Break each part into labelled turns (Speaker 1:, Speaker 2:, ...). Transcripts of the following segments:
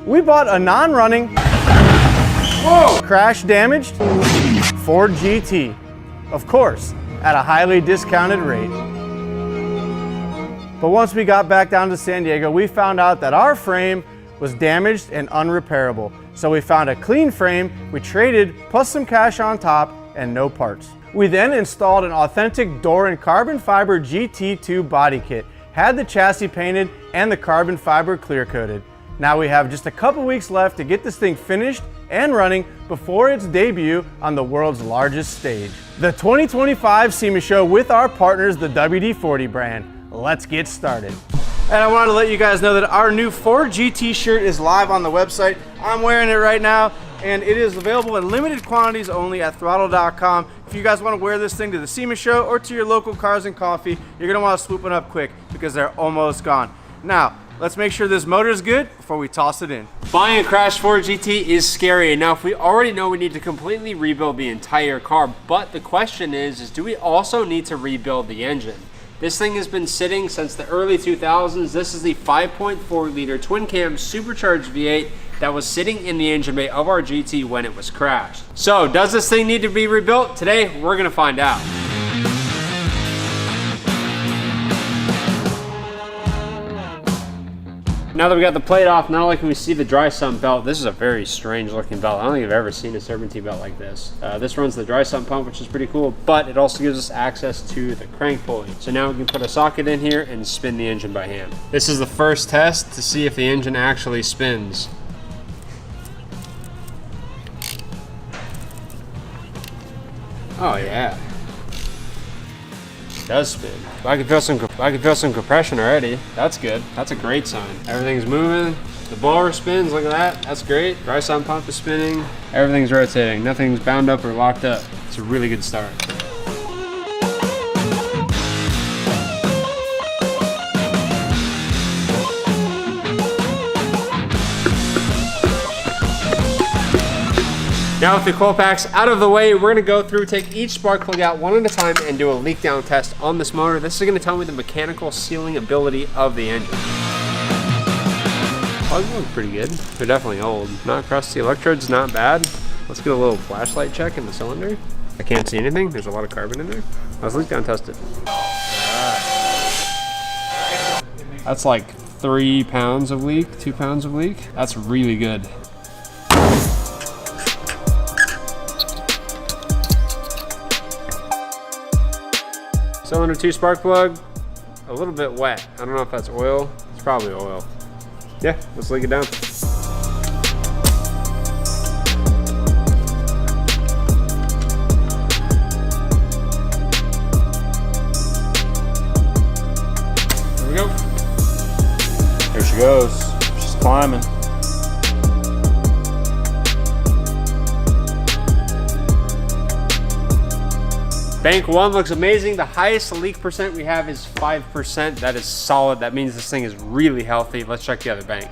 Speaker 1: we bought a non-running, crash damaged Ford GT, of course, at a highly discounted rate. But once we got back down to San Diego, we found out that our frame was damaged and unrepairable. So we found a clean frame, we traded, plus some cash on top and no parts. We then installed an authentic door and carbon fiber GT2 body kit, had the chassis painted and the carbon fiber clear coated. Now we have just a couple weeks left to get this thing finished and running before its debut on the world's largest stage, the 2025 SEMA show with our partners, the WD-40 brand. Let's get started. And I wanted to let you guys know that our new Ford GT shirt is live on the website. I'm wearing it right now, and it is available in limited quantities only at throtl.com. If you guys want to wear this thing to the SEMA show or to your local Cars and Coffee, you're going to want to swoop it up quick because they're almost gone. Now, let's make sure this motor is good before we toss it in.
Speaker 2: Buying a crashed Ford GT is scary. Now, if we already know we need to completely rebuild the entire car, but the question is do we also need to rebuild the engine? This thing has been sitting since the early 2000s. This is the 5.4 liter twin cam supercharged V8 that was sitting in the engine bay of our GT when it was crashed. So does this thing need to be rebuilt? Today, we're gonna find out. Now that we got the plate off, not only can we see the dry sump belt, this is a very strange looking belt. I don't think I've ever seen a serpentine belt like this. This runs the dry sump pump, which is pretty cool, but it also gives us access to the crank pulley. So now we can put a socket in here and spin the engine by hand. This is the first test to see if the engine actually spins. Oh yeah. Does spin. I can feel some compression already. That's good. That's a great sign. Everything's moving. The blower spins. Look at that. That's great. Dry sump pump is spinning. Everything's rotating. Nothing's bound up or locked up. It's a really good start. Now with the coil packs out of the way, we're gonna go through, take each spark plug out one at a time and do a leak down test on this motor. This is gonna tell me the mechanical sealing ability of the engine. Plugs look pretty good. They're definitely old. Not crusty. Electrodes not bad. Let's get a little flashlight check in the cylinder. I can't see anything. There's a lot of carbon in there. Let's leak down test it. That's like 3 pounds of leak, 2 pounds of leak. That's really good. Cylinder 2 spark plug, a little bit wet. I don't know if that's oil. It's probably oil. Yeah, let's leak it down. There we go.
Speaker 1: Here she goes. She's climbing.
Speaker 2: Bank 1 looks amazing. The highest leak percent we have is 5%. That is solid. That means this thing is really healthy. Let's check the other bank.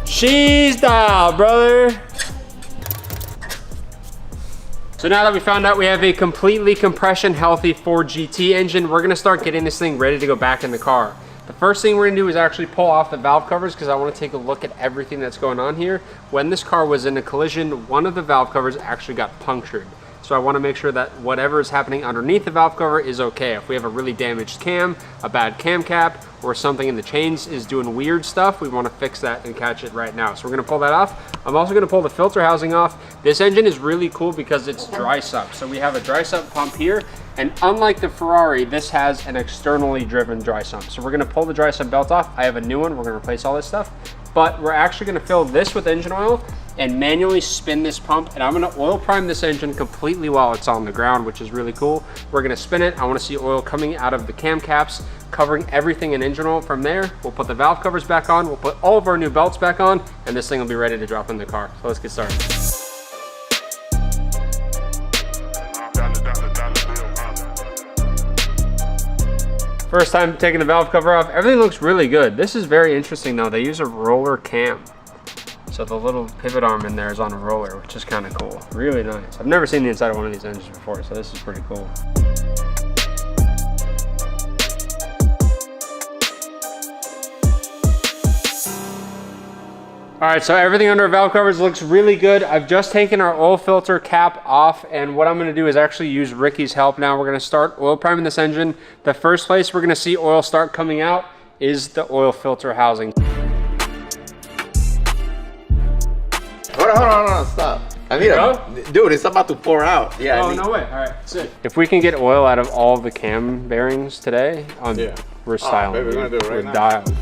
Speaker 2: Cheese style, brother. So now that we found out we have a completely compression healthy Ford GT engine, we're gonna start getting this thing ready to go back in the car. The first thing we're gonna do is actually pull off the valve covers because I wanna take a look at everything that's going on here. When this car was in a collision, one of the valve covers actually got punctured. So I wanna make sure that whatever is happening underneath the valve cover is okay. If we have a really damaged cam, a bad cam cap, or something in the chains is doing weird stuff, we wanna fix that and catch it right now. So we're gonna pull that off. I'm also gonna pull the filter housing off. This engine is really cool because it's dry sump. So we have a dry sump pump here, and unlike the Ferrari, this has an externally driven dry sump. So we're gonna pull the dry sump belt off. I have a new one, we're gonna replace all this stuff. But we're actually gonna fill this with engine oil and manually spin this pump, and I'm gonna oil prime this engine completely while it's on the ground, which is really cool. We're gonna spin it. I wanna see oil coming out of the cam caps, covering everything in engine oil. From there, we'll put the valve covers back on, we'll put all of our new belts back on, and this thing will be ready to drop in the car. So let's get started. First time taking the valve cover off, everything looks really good. This is very interesting though. They use a roller cam. So the little pivot arm in there is on a roller, which is kind of cool. Really nice. I've never seen the inside of one of these engines before, so this is pretty cool. All right, so everything under our valve covers looks really good. I've just taken our oil filter cap off, and what I'm gonna do is actually use Ricky's help now. We're gonna start oil priming this engine. The first place we're gonna see oil start coming out is the oil filter housing.
Speaker 3: Hold on, stop. I need dude, it's about to pour out. Yeah.
Speaker 2: Oh, no way. All right, sit. If we can get oil out of all the cam bearings today, we're silent.
Speaker 3: Baby, we're gonna do it right
Speaker 2: we're
Speaker 3: now.
Speaker 2: dialed.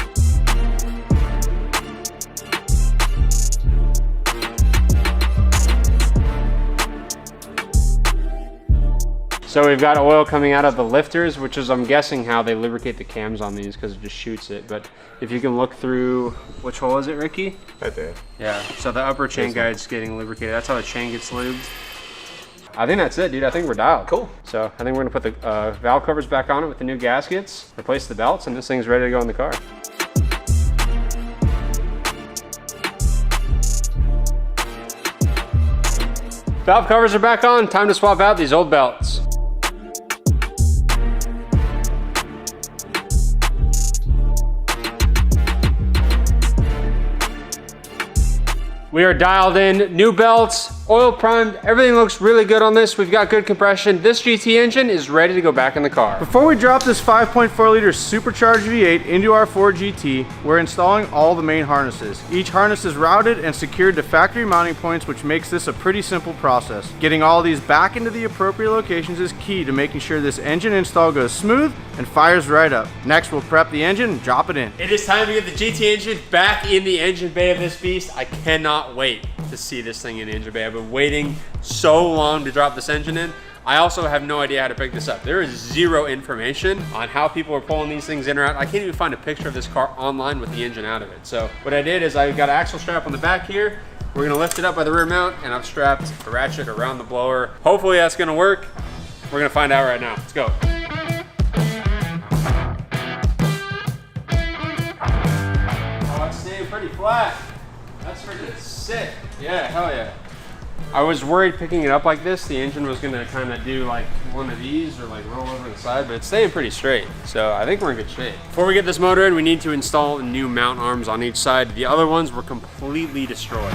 Speaker 2: So we've got oil coming out of the lifters, which is, I'm guessing, how they lubricate the cams on these because it just shoots it. But if you can look through, which hole is it, Ricky?
Speaker 3: Right there.
Speaker 2: Yeah, so the upper chain guide's getting lubricated. That's how the chain gets lubed. I think that's it, dude. I think we're dialed.
Speaker 3: Cool.
Speaker 2: So I think we're gonna put the valve covers back on it with the new gaskets, replace the belts, and this thing's ready to go in the car. Valve covers are back on. Time to swap out these old belts. We are dialed in, new belts, oil primed, everything looks really good on this. We've got good compression. This GT engine is ready to go back in the car.
Speaker 1: Before we drop this 5.4 liter supercharged V8 into our Ford GT, we're installing all the main harnesses. Each harness is routed and secured to factory mounting points, which makes this a pretty simple process. Getting all these back into the appropriate locations is key to making sure this engine install goes smooth and fires right up. Next, we'll prep the engine and drop it in.
Speaker 2: It is time to get the GT engine back in the engine bay of this beast. I cannot wait to see this thing in the engine bay. I've been waiting so long to drop this engine in. I also have no idea how to pick this up. There is zero information on how people are pulling these things in or out. I can't even find a picture of this car online with the engine out of it. So what I did is I got an axle strap on the back here. We're gonna lift it up by the rear mount, and I've strapped a ratchet around the blower. Hopefully that's gonna work. We're gonna find out right now. Let's go. Oh, it's staying pretty flat. That's freaking sick. Yeah, hell yeah. I was worried picking it up like this, the engine was gonna kind of do like one of these or like roll over the side, but it's staying pretty straight. So I think we're in good shape. Before we get this motor in, we need to install new mount arms on each side. The other ones were completely destroyed.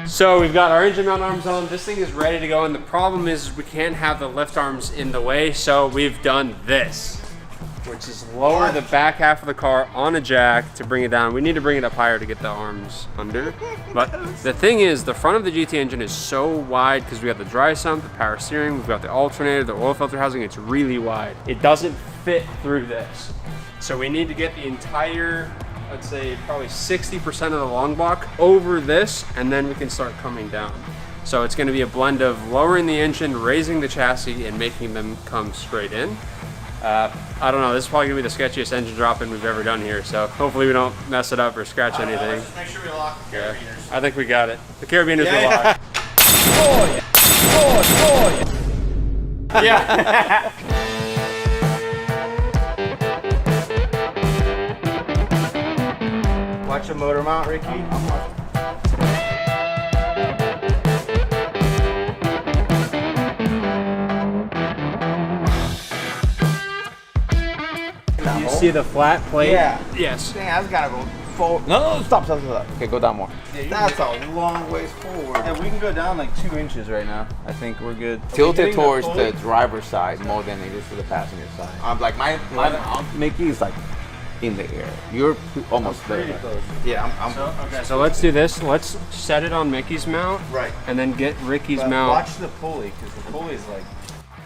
Speaker 2: So we've got our engine mount arms on. This thing is ready to go, and the problem is we can't have the lift arms in the way, so we've done this, which is lower the back half of the car on a jack to bring it down. We need to bring it up higher to get the arms under. But the thing is, the front of the GT engine is so wide because we got the dry sump, the power steering, we've got the alternator, the oil filter housing. It's really wide. It doesn't fit through this. So we need to get the entire, I'd say probably 60% of the long block over this, and then we can start coming down. So it's gonna be a blend of lowering the engine, raising the chassis, and making them come straight in. I don't know, this is probably gonna be the sketchiest engine drop-in we've ever done here, so hopefully we don't mess it up or scratch anything.
Speaker 1: Let's just make sure we lock the carabiners.
Speaker 2: I think we got it. The carabiners are locked.
Speaker 3: Oh yeah. Oh yeah.
Speaker 2: Yeah.
Speaker 1: Watch the motor mount, Ricky.
Speaker 2: You see the flat plate?
Speaker 3: Yeah.
Speaker 2: Yes.
Speaker 3: Dang, I just gotta go forward. No, stop. Okay, go down more. That's a long ways forward.
Speaker 1: Yeah, we can go down like 2 inches right now. I think we're good.
Speaker 3: Tilt it towards the driver's side more than it is to the passenger side. I'm like my Mickey is like in the air. You're almost there. Yeah, I'm
Speaker 2: So let's do this. Let's set it on Mickey's mount.
Speaker 1: Right.
Speaker 2: And then get Ricky's
Speaker 1: But
Speaker 2: mount.
Speaker 1: watch the pulley, because the pulley is like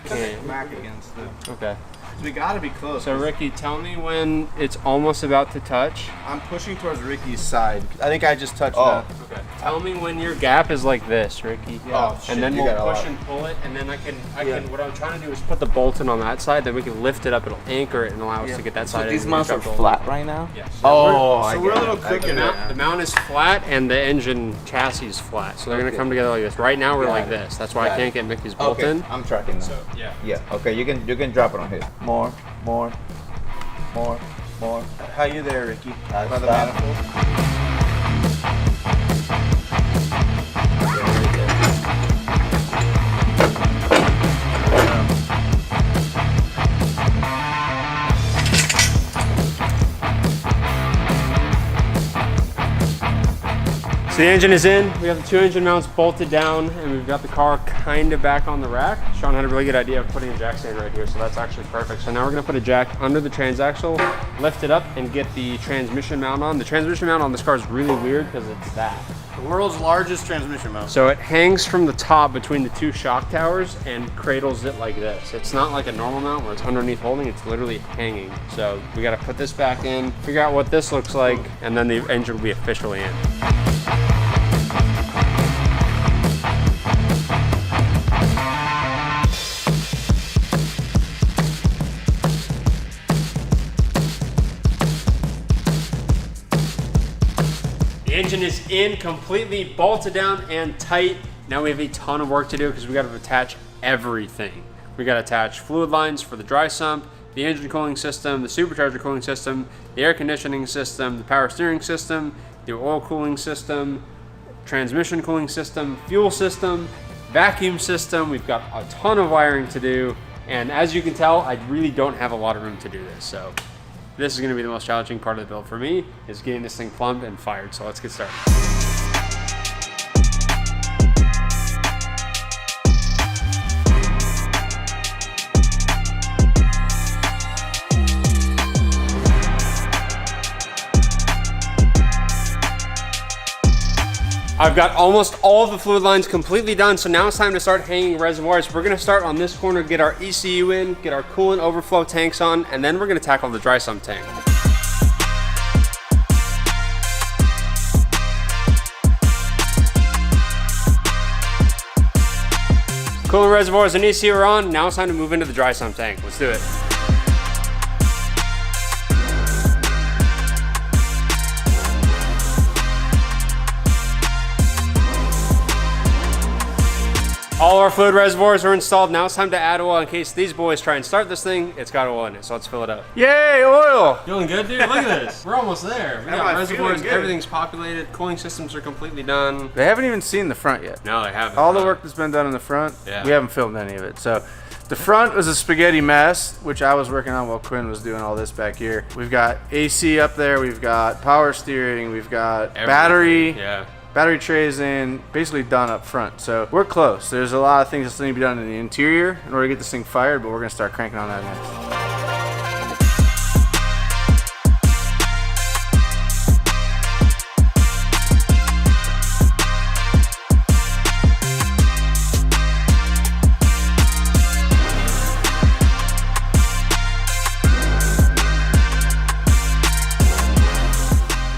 Speaker 2: Okay.
Speaker 1: smack against the.
Speaker 2: Okay.
Speaker 1: So we gotta be close.
Speaker 2: So Ricky, tell me when it's almost about to touch.
Speaker 1: I'm pushing towards Ricky's side. I think I just touched
Speaker 3: Oh.
Speaker 1: that.
Speaker 2: Okay. Tell me when your gap is like this, Ricky.
Speaker 1: Oh, shit,
Speaker 2: and then
Speaker 1: you
Speaker 2: we'll
Speaker 1: got a
Speaker 2: push
Speaker 1: lot.
Speaker 2: and pull it, and then I can. What I'm trying to do is put the bolton on that side. Then we can lift it up. It'll anchor it and allow us to get that side.
Speaker 3: So
Speaker 2: in
Speaker 3: these
Speaker 2: and
Speaker 3: mounts are
Speaker 2: drop the
Speaker 3: flat right now?
Speaker 2: Yes.
Speaker 3: Oh,
Speaker 1: So we're a little quick in that.
Speaker 2: The mount is flat and the engine chassis is flat, so they're gonna come together like this. Right now we're
Speaker 3: Got
Speaker 2: like
Speaker 3: it.
Speaker 2: this. That's why I
Speaker 3: Got
Speaker 2: can't get Mickey's bolt
Speaker 3: Okay,
Speaker 2: in.
Speaker 3: I'm tracking now.
Speaker 2: Yeah.
Speaker 3: Yeah. Okay, you can drop it on here. more.
Speaker 1: How you there, Ricky?
Speaker 3: By
Speaker 1: the manifold?
Speaker 2: So the engine is in, we have the 2 engine mounts bolted down, and we've got the car kind of back on the rack. Sean had a really good idea of putting a jack stand right here, so that's actually perfect. So now we're gonna put a jack under the transaxle, lift it up, and get the transmission mount on. The transmission mount on this car is really weird because it's that.
Speaker 1: The world's largest transmission mount.
Speaker 2: So it hangs from the top between the 2 shock towers and cradles it like this. It's not like a normal mount where it's underneath holding, it's literally hanging. So we gotta put this back in, figure out what this looks like, and then the engine will be officially in. The engine is in, completely bolted down and tight. Now we have a ton of work to do because we got to attach everything. We got to attach fluid lines for the dry sump, the engine cooling system, the supercharger cooling system, the air conditioning system, the power steering system, the oil cooling system, transmission cooling system, fuel system, vacuum system. We've got a ton of wiring to do. And as you can tell, I really don't have a lot of room to do this. So this is gonna be the most challenging part of the build for me, is getting this thing plumbed and fired. So let's get started. I've got almost all of the fluid lines completely done, so now it's time to start hanging reservoirs. We're gonna start on this corner, get our ECU in, get our coolant overflow tanks on, and then we're gonna tackle the dry sump tank. Coolant reservoirs and ECU are on, now it's time to move into the dry sump tank. Let's do it. All our fluid reservoirs are installed. Now it's time to add oil in case these boys try and start this thing. It's got oil in it, so let's fill it up.
Speaker 1: Yay, oil!
Speaker 2: Feeling good, dude? Look at this. We're almost there. We got reservoirs, everything's populated, cooling systems are completely done.
Speaker 1: They haven't even seen the front yet.
Speaker 2: No, they haven't.
Speaker 1: All the work that's been done in the front, we haven't filmed any of it. So the front was a spaghetti mess, which I was working on while Quinn was doing all this back here. We've got AC up there, we've got power steering, we've got battery. Battery trays in, basically done up front. So we're close. There's a lot of things that still need to be done in the interior in order to get this thing fired, but we're gonna start cranking on that next.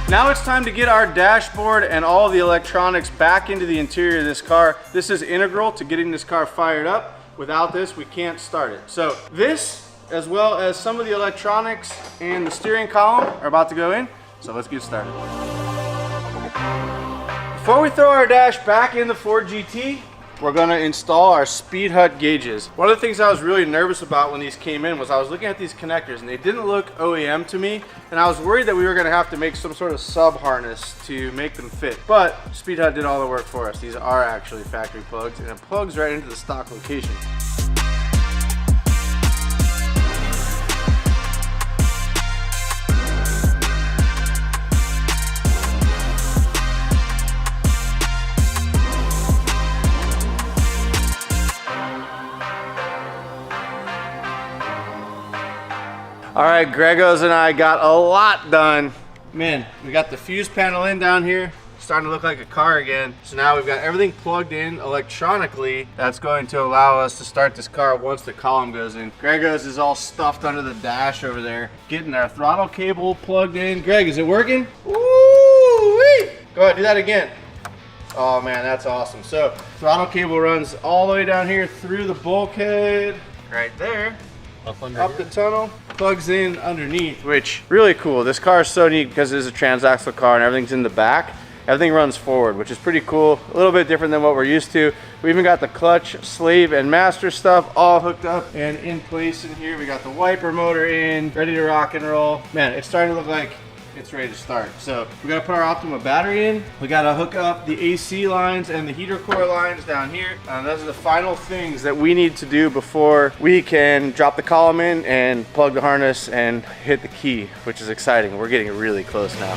Speaker 1: Now it's time to get our dashboard and all the electronics back into the interior of this car. This is integral to getting this car fired up. Without this, we can't start it. So this, as well as some of the electronics and the steering column, are about to go in. So let's get started. Before we throw our dash back in the Ford GT, we're gonna install our speed hut gauges. One of the things I was really nervous about when these came in was I was looking at these connectors and they didn't look OEM to me, and I was worried that we were gonna have to make some sort of sub harness to make them fit. But Speed Hut did all the work for us. These are actually factory plugs, and it plugs right into the stock location. All right, Gregos and I got a lot done. Man, we got the fuse panel in down here, starting to look like a car again. So now we've got everything plugged in electronically. That's going to allow us to start this car once the column goes in. Gregos is all stuffed under the dash over there, getting our throttle cable plugged in. Greg, is it working? Woo-wee! Go ahead, do that again. Oh man, that's awesome. So throttle cable runs all the way down here through the bulkhead, right there. Up the tunnel, plugs in underneath, which really cool. This car is so neat because it is a transaxle car and everything's in the back. everything runs forward, which is pretty cool. A little bit different than what we're used to. We even got the clutch, slave, and master stuff all hooked up and in place in here. We got the wiper motor in, ready to rock and roll. Man, it's starting to look like it's ready to start. So we gotta put our Optima battery in. We gotta hook up the AC lines and the heater core lines down here. Those are the final things that we need to do before we can drop the column in and plug the harness and hit the key, which is exciting. We're getting really close now.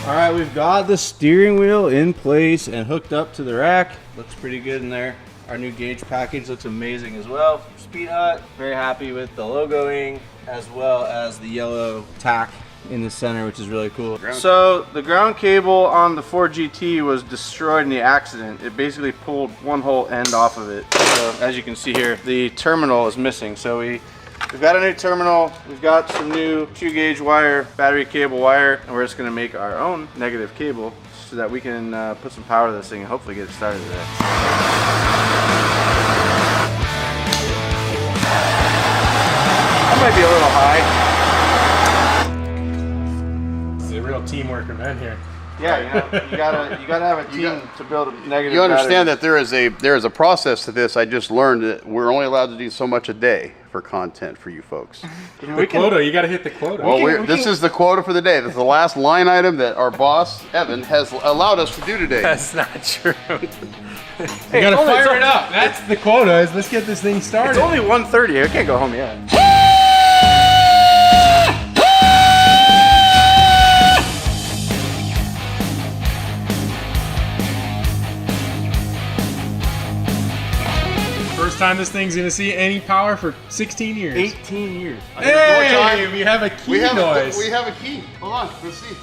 Speaker 1: All right, we've got the steering wheel in place and hooked up to the rack. Looks pretty good in there. Our new gauge package looks amazing as well. Speed Hut, very happy with the logoing as well as the yellow tack in the center, which is really cool. So the ground cable on the 4GT was destroyed in the accident. It basically pulled one whole end off of it. So as you can see here, the terminal is missing. So we've got a new terminal, we've got some new 2-gauge wire, battery cable wire, and we're just gonna make our own negative cable so that we can put some power to this thing and hopefully get it started today. That might be a little high.
Speaker 4: This is a real teamwork event here.
Speaker 1: Yeah, you gotta have a team to build a negative.
Speaker 5: You understand that there is a process to this. I just learned that we're only allowed to do so much a day for content for you folks.
Speaker 4: The quota, you got to hit the quota.
Speaker 5: Well, this is the quota for the day. This is the last line item that our boss Evan has allowed us to do today.
Speaker 4: That's not true. You got to fire it up. That's the quota. Let's get this thing started.
Speaker 1: It's only 1:30. I can't go home yet.
Speaker 4: First time this thing's gonna see any power for 16 years.
Speaker 1: 18 years.
Speaker 4: Hey, we have a key noise.
Speaker 5: We have a key. Hold on, let's see.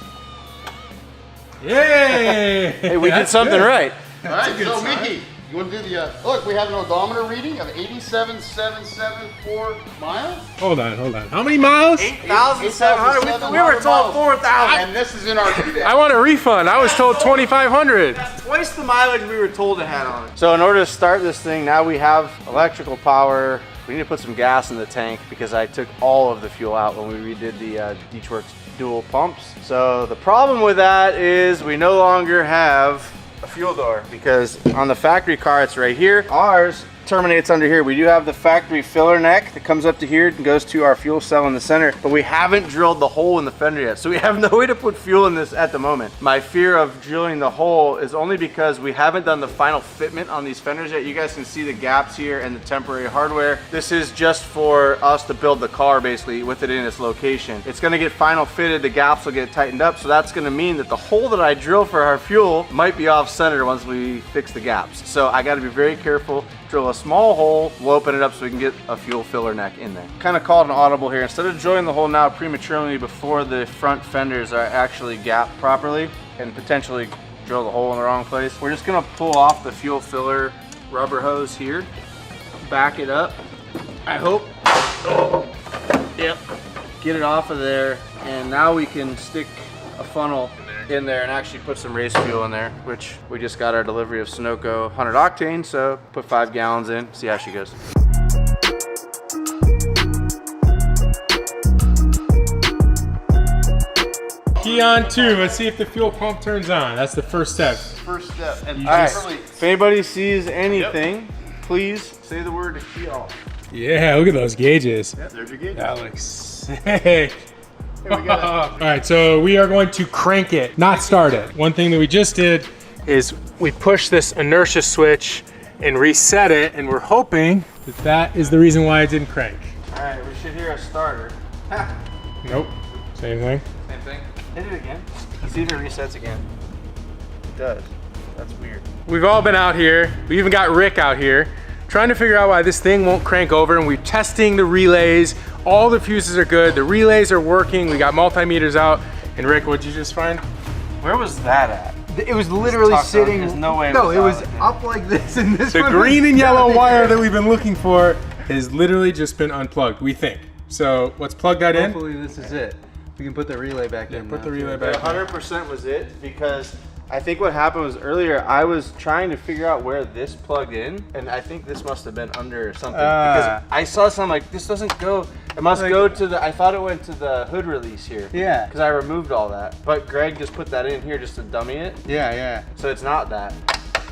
Speaker 4: Yay!
Speaker 1: Hey, we did something right.
Speaker 5: All right, so Mickey, you want to do the, look, we have an odometer reading of 87,774 miles.
Speaker 4: Hold on. How many miles?
Speaker 1: 8,700. We were told 4,000.
Speaker 5: And this is in our
Speaker 4: I want a refund. I was told 2,500.
Speaker 1: Twice the mileage we were told it had on it. So in order to start this thing, now we have electrical power. We need to put some gas in the tank because I took all of the fuel out when we redid the Beachworks dual pumps. So the problem with that is we no longer have a fuel door because on the factory car it's right here. Ours terminates under here. We do have the factory filler neck that comes up to here and goes to our fuel cell in the center, but we haven't drilled the hole in the fender yet, so we have no way to put fuel in this at the moment. My fear of drilling the hole is only because we haven't done the final fitment on these fenders yet. You guys can see the gaps here and the temporary hardware. This is just for us to build the car basically with it in its location. It's gonna get final fitted, the gaps will get tightened up, so that's gonna mean that the hole that I drill for our fuel might be off center once we fix the gaps. So I gotta be very careful. Drill a small hole, we'll open it up so we can get a fuel filler neck in there. Kind of called an audible here. Instead of drilling the hole now prematurely before the front fenders are actually gapped properly and potentially drill the hole in the wrong place, we're just gonna pull off the fuel filler rubber hose here, back it up, I hope. Yep, get it off of there, and now we can stick a funnel in there and actually put some race fuel in there, which we just got our delivery of Sunoco 100 octane, so put 5 gallons in, see how she goes.
Speaker 4: Key on 2. Let's see if the fuel pump turns on. That's the first step.
Speaker 5: first step. And
Speaker 1: All right, if anybody sees anything, please say the word to key off.
Speaker 4: Yeah, look at those gauges.
Speaker 5: Yep, there's your gauge.
Speaker 4: That looks sick. All right, so we are going to crank it, not start it. One thing that we just did is we pushed this inertia switch and reset it, and we're hoping that that is the reason why it didn't crank.
Speaker 1: All right, we should hear a starter.
Speaker 4: Nope, same thing.
Speaker 1: Same thing. Hit it again. Let's see if it resets again. It does. That's weird.
Speaker 4: We've all been out here. We even got Rick out here trying to figure out why this thing won't crank over, and we're testing the relays. All the fuses are good. The relays are working. We got multimeters out. And Rick, what'd you just find?
Speaker 1: Where was that at?
Speaker 6: It was literally sitting.
Speaker 1: There's no way.
Speaker 6: No, it was up like this, and this.
Speaker 4: The green and yellow wire that we've been looking for has literally just been unplugged, we think. So let's plug that in.
Speaker 6: Hopefully this is it. We can put the relay back in.
Speaker 4: Put
Speaker 6: now.
Speaker 4: the relay back in.
Speaker 1: 100% was it, because I think what happened was earlier I was trying to figure out where this plugged in, and I think this must have been under something because I saw something like this doesn't go. It must go to the. I thought it went to the hood release here.
Speaker 6: Yeah.
Speaker 1: Because I removed all that, but Greg just put that in here just to dummy it.
Speaker 6: Yeah, yeah.
Speaker 1: So it's not that.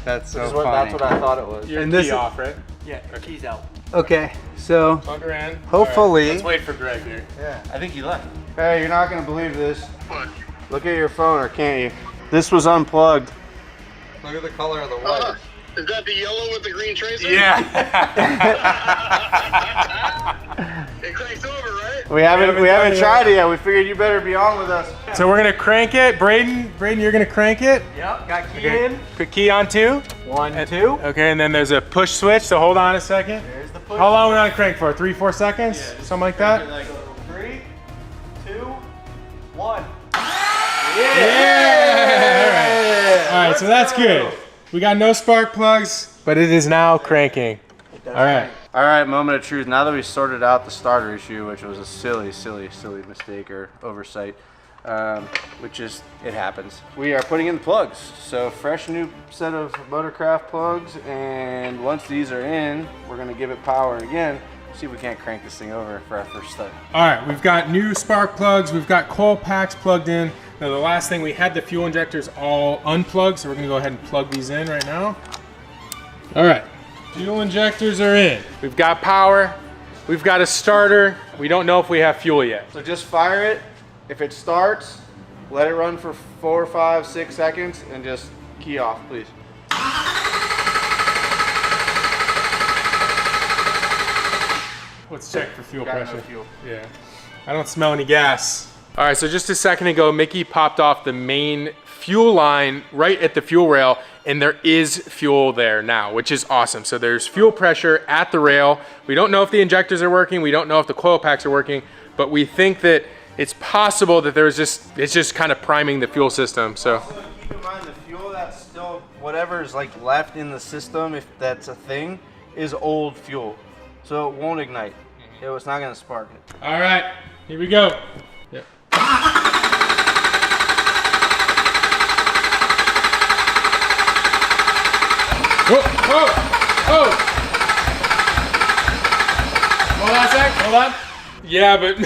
Speaker 6: That's so
Speaker 1: That's
Speaker 6: funny.
Speaker 1: what I thought it was.
Speaker 4: Your
Speaker 6: And
Speaker 4: key
Speaker 6: this is-
Speaker 4: off, right?
Speaker 2: Yeah, keys out.
Speaker 6: Okay, so
Speaker 4: Plug her in.
Speaker 6: Hopefully-
Speaker 4: All right, let's wait for Greg here.
Speaker 1: Yeah. I think he left. Hey, you're not gonna believe this. What? Look at your phone, or can't you? This was unplugged.
Speaker 6: look at the color of the wires.
Speaker 5: Is that the yellow with the green tracer?
Speaker 4: Yeah.
Speaker 5: It cranks over, right?
Speaker 1: We haven't
Speaker 4: done it
Speaker 1: tried it yet. We figured you better be on with us.
Speaker 4: So we're gonna crank it. Braden, you're gonna crank it.
Speaker 2: Yep, got key
Speaker 4: Okay.
Speaker 2: in.
Speaker 4: Put key on 2.
Speaker 1: 1, 2.
Speaker 4: Okay, and then there's a push switch, so hold on a second.
Speaker 1: There's the push.
Speaker 4: How long are we on crank for? 3-4 seconds? Something like that?
Speaker 1: Like 3, 2, 1.
Speaker 4: Yeah! All right, so that's good. We got no spark plugs, but it is now cranking. All right.
Speaker 1: All right, moment of truth. Now that we sorted out the starter issue, which was a silly mistake or oversight, which is, it happens. We are putting in the plugs. So fresh new set of Motorcraft plugs, and once these are in, we're gonna give it power again. See if we can't crank this thing over for our first start.
Speaker 4: All right, we've got new spark plugs. We've got coil packs plugged in. Now the last thing, we had the fuel injectors all unplugged, so we're gonna go ahead and plug these in right now. All right, fuel injectors are in. We've got power, we've got a starter. We don't know if we have fuel yet.
Speaker 1: So just fire it. If it starts, let it run for 4, 5, 6 seconds, and just key off, please.
Speaker 4: Let's check for fuel
Speaker 1: Got no
Speaker 4: pressure.
Speaker 1: fuel.
Speaker 4: Yeah, I don't smell any gas. All right, so just a second ago, Mickey popped off the main fuel line right at the fuel rail, and there is fuel there now, which is awesome. So there's fuel pressure at the rail. We don't know if the injectors are working. We don't know if the coil packs are working, but we think that it's possible that it's just kind of priming the fuel system. So
Speaker 1: Also, keep in mind the fuel that's still, whatever's like left in the system, if that's a thing, is old fuel. So it won't ignite. It's not gonna spark it.
Speaker 4: all right, here we go. Yep. Oh! Hold on a sec, hold on. Yeah, but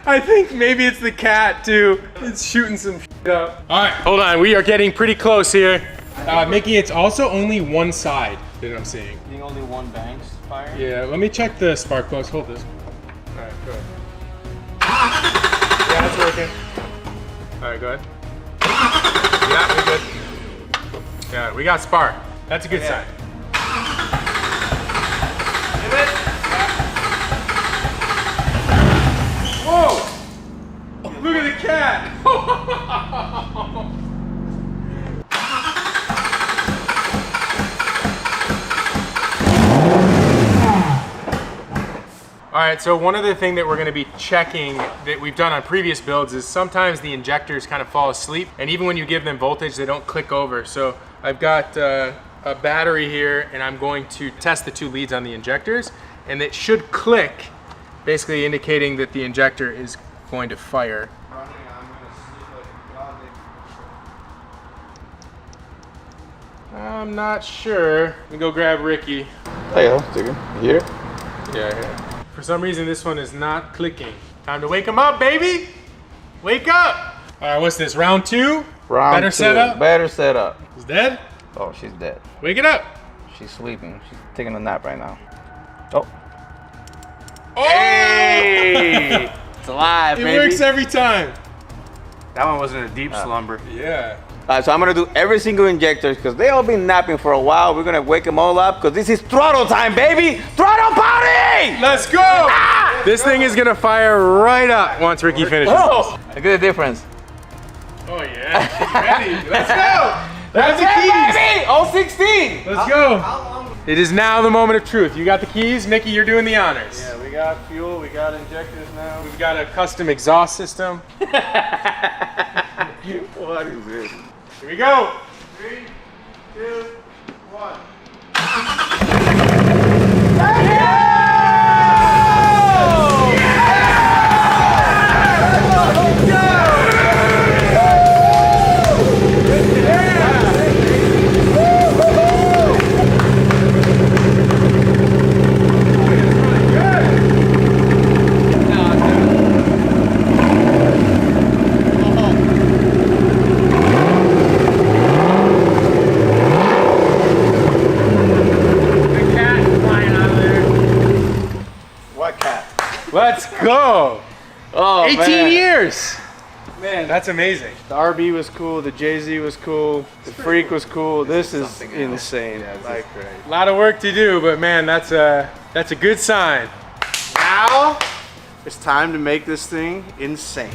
Speaker 4: I think maybe it's the cat too. It's shooting some shit up. All right, hold on, we are getting pretty close here. Mickey, it's also only one side that I'm seeing.
Speaker 1: I think only one bang's fire.
Speaker 4: Yeah, let me check the spark plugs. Hold this. All right, go ahead. Yeah, that's working. All right, go ahead. Yeah, we're good. Yeah, we got spark. That's a good sign. Whoa! Look at the cat! All right, so one other thing that we're gonna be checking that we've done on previous builds is sometimes the injectors kind of fall asleep, and even when you give them voltage, they don't click over. So I've got a battery here, and I'm going to test the 2 leads on the injectors, and it should click, basically indicating that the injector is going to fire. I'm not sure. Let me go grab Ricky.
Speaker 3: Hey, you hear?
Speaker 4: Yeah. For some reason, this one is not clicking. Time to wake him up, baby! Wake up! All right, what's this, round 2?
Speaker 3: Round
Speaker 4: Better
Speaker 3: 2.
Speaker 4: setup?
Speaker 3: Better setup.
Speaker 4: He's dead?
Speaker 3: Oh, she's dead.
Speaker 4: Wake it up!
Speaker 3: She's sleeping. She's taking a nap right now. Oh.
Speaker 4: Oh!
Speaker 1: Hey! It's alive,
Speaker 4: It
Speaker 1: baby.
Speaker 4: works every time.
Speaker 1: That one wasn't a deep slumber.
Speaker 4: Yeah.
Speaker 3: So I'm gonna do every single injector because they all been napping for a while. We're gonna wake them all up because this is throttle time, baby! Throttle party!
Speaker 4: Let's go! This thing is gonna fire right up once Ricky finishes.
Speaker 3: Oh! Look at the difference.
Speaker 4: Oh yeah, she's ready. Let's go! That's the
Speaker 3: Hey,
Speaker 4: keys!
Speaker 3: baby! All 16!
Speaker 4: Let's go! It is now the moment of truth. You got the keys, Mickey, you're doing the honors.
Speaker 1: Yeah, we got fuel, we got injectors now.
Speaker 4: We've got a custom exhaust system.
Speaker 3: What is this?
Speaker 4: Here we go!
Speaker 1: 3, 2, 1.
Speaker 3: Yeah!
Speaker 4: Let's go.
Speaker 3: Oh,
Speaker 4: 18 years. Man, that's amazing.
Speaker 1: The RB was cool, the Jay-Z was cool, the Freak was cool. This is insane. Like,
Speaker 4: A lot of work to do, but man, that's a good sign.
Speaker 1: now it's time to make this thing insane.